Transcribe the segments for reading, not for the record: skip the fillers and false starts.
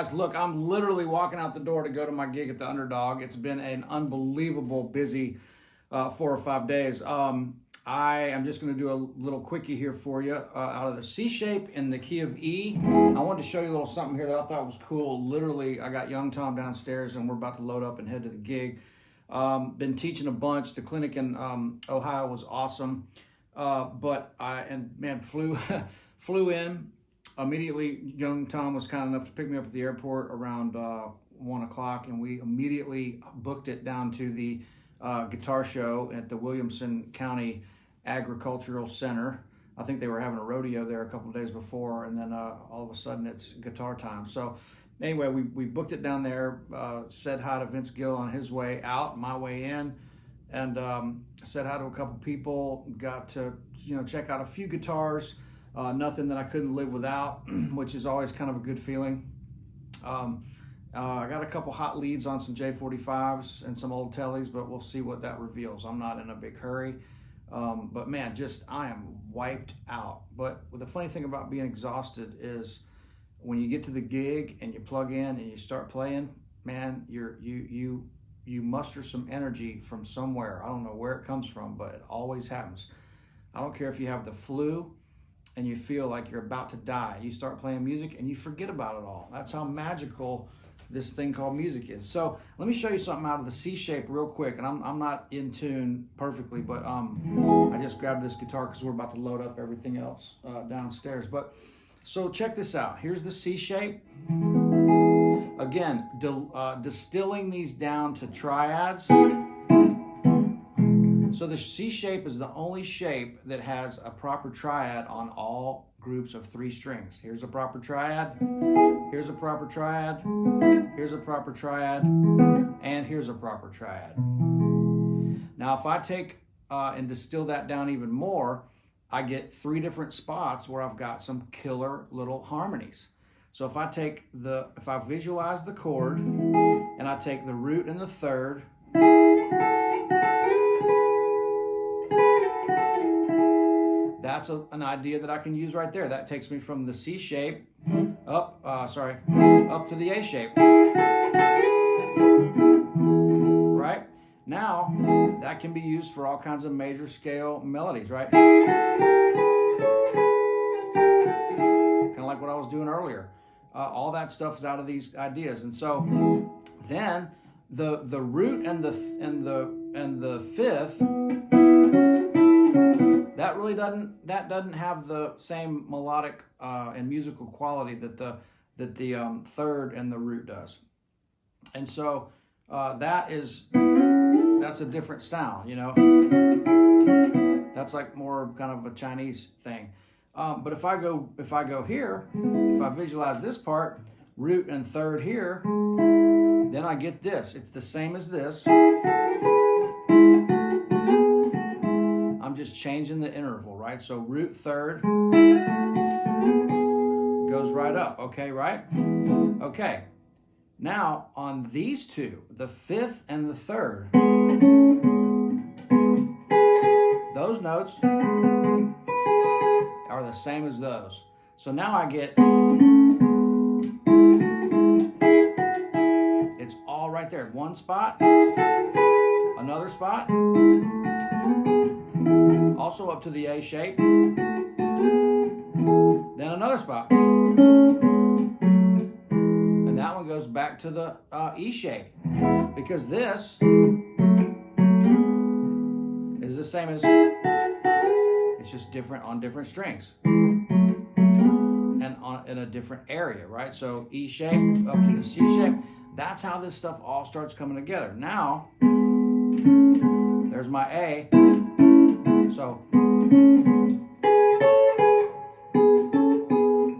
guys, look, I'm literally walking out the door to go to my gig at the Underdog. It's been an unbelievable busy 4 or 5 days. I am just going to do a little quickie here for you out of the C shape in the key of E. I wanted to show you a little something here that I thought was cool. Literally, I got young Tom downstairs and we're about to load up and head to the gig. Been teaching a bunch. The clinic in Ohio was awesome. But flew flew in. Immediately, young Tom was kind enough to pick me up at the airport around 1 o'clock, and we immediately booked it down to the guitar show at the Williamson County Agricultural Center. I think they were having a rodeo there a couple of days before, and then all of a sudden it's guitar time. So anyway, we booked it down there, said hi to Vince Gill on his way out, my way in, and said hi to a couple people, got to check out a few guitars, nothing that I couldn't live without, which is always kind of a good feeling. I got a couple hot leads on some J45s and some old Tellies, but we'll see what that reveals. I'm not in a big hurry. But man, I am wiped out. But the funny thing about being exhausted is when you get to the gig and you plug in and you start playing, man, you muster some energy from somewhere. I don't know where it comes from, but it always happens. I don't care if you have the flu and you feel like you're about to die. You start playing music and you forget about it all. That's how magical this thing called music is. So let me show you something out of the C shape real quick, and I'm not in tune perfectly, but I just grabbed this guitar because we're about to load up everything else downstairs. But so check this out. Here's the C shape. Again, distilling these down to triads. So the C shape is the only shape that has a proper triad on all groups of 3 strings. Here's a proper triad, here's a proper triad, here's a proper triad, and here's a proper triad. Now if I take and distill that down even more, I get 3 different spots where I've got some killer little harmonies. So if I visualize the chord and I take the root and the third, that's an idea that I can use right there. That takes me from the C shape up to the A shape. Right? Now, that can be used for all kinds of major scale melodies, right? Kind of like what I was doing earlier. All that stuff's out of these ideas. And so then the root and the fifth, that really doesn't have the same melodic and musical quality that the third and the root does. And so that's a different sound, That's like more kind of a Chinese thing. But if I go here, if I visualize this part, root and third here, then I get this. It's the same as this. I'm just changing the interval, right? So root third goes right up, okay, right? Okay. Now on these two, the fifth and the third, those notes are the same as those. So now I get, it's all right there. One spot, another spot, also up to the A shape, then another spot, and that one goes back to the E shape, because this is the same as, it's just different on different strings and in a different area, right? So E shape up to the C shape. That's how this stuff all starts coming together. Now, there's my A. So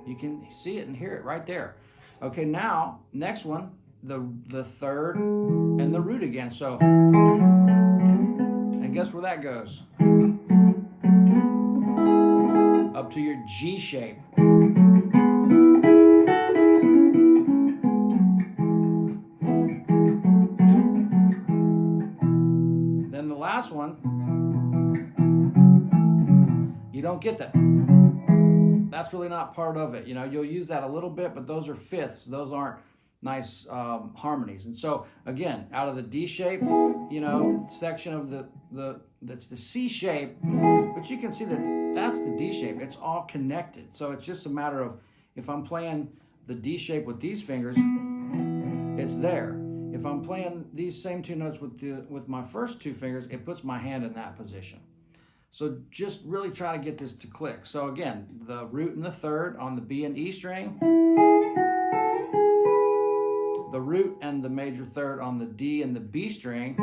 you can see it and hear it right there. Okay, now next one, the third and the root again. So, and guess where that goes? Up to your G shape. Then the last one, you don't get that. That's really not part of it. You'll use that a little bit, but those are fifths. Those aren't nice harmonies. And so again, out of the D shape, section of that's the C shape, but you can see that that's the D shape. It's all connected. So it's just a matter of, if I'm playing the D shape with these fingers, it's there. If I'm playing these same two notes with my first two fingers, it puts my hand in that position. So just really try to get this to click. So again, the root and the third on the B and E string, the root and the major third on the D and the B string,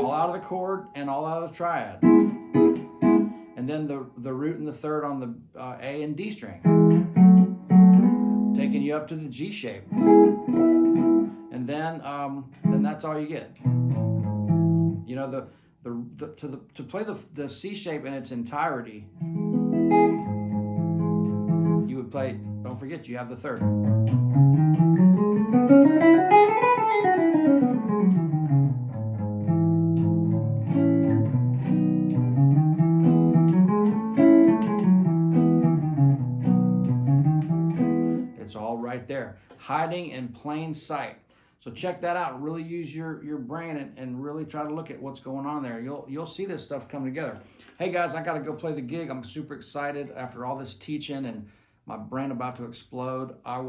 all out of the chord and all out of the triad. And then the root and the third on the A and D string, taking you up to the G shape. And then that's all you get. To play the C shape in its entirety, you would play, don't forget, you have the third. It's all right there, hiding in plain sight. So check that out. Really use your brain and really try to look at what's going on there. You'll see this stuff come together. Hey guys, I got to go play the gig. I'm super excited after all this teaching and my brain about to explode. I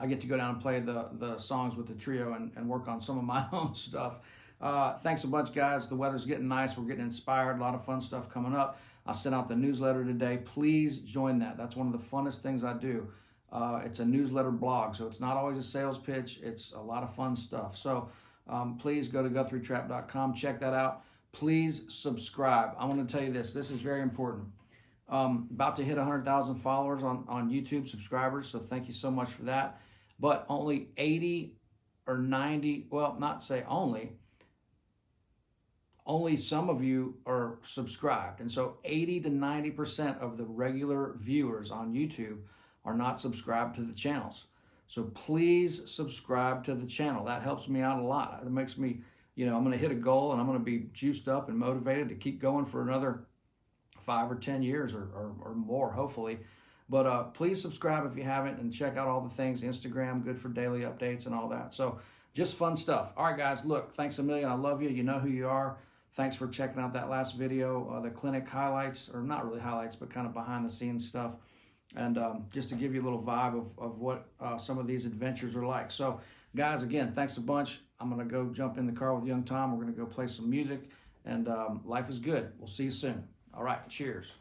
get to go down and play the songs with the trio and work on some of my own stuff. Thanks a bunch, guys. The weather's getting nice. We're getting inspired. A lot of fun stuff coming up. I sent out the newsletter today. Please join that. That's one of the funnest things I do. It's a newsletter blog, so it's not always a sales pitch. It's a lot of fun stuff. So please go to GuthrieTrap.com. Check that out. Please subscribe. I want to tell you this. This is very important. About to hit 100,000 followers on YouTube, subscribers, so thank you so much for that. But only 80 or 90, well, not say only some of you are subscribed. And so 80 to 90% of the regular viewers on YouTube are not subscribed to the channels. So please subscribe to the channel. That helps me out a lot. It makes me, I'm going to hit a goal and I'm going to be juiced up and motivated to keep going for another 5 or 10 years or more, hopefully. But please subscribe if you haven't, and check out all the things. Instagram, good for daily updates and all that. So just fun stuff. All right, guys, look, thanks a million. I love you. You know who you are. Thanks for checking out that last video, the clinic highlights, or not really highlights, but kind of behind the scenes stuff. And just to give you a little vibe of what some of these adventures are like. So, guys, again, thanks a bunch. I'm going to go jump in the car with young Tom. We're going to go play some music, and life is good. We'll see you soon. All right, cheers.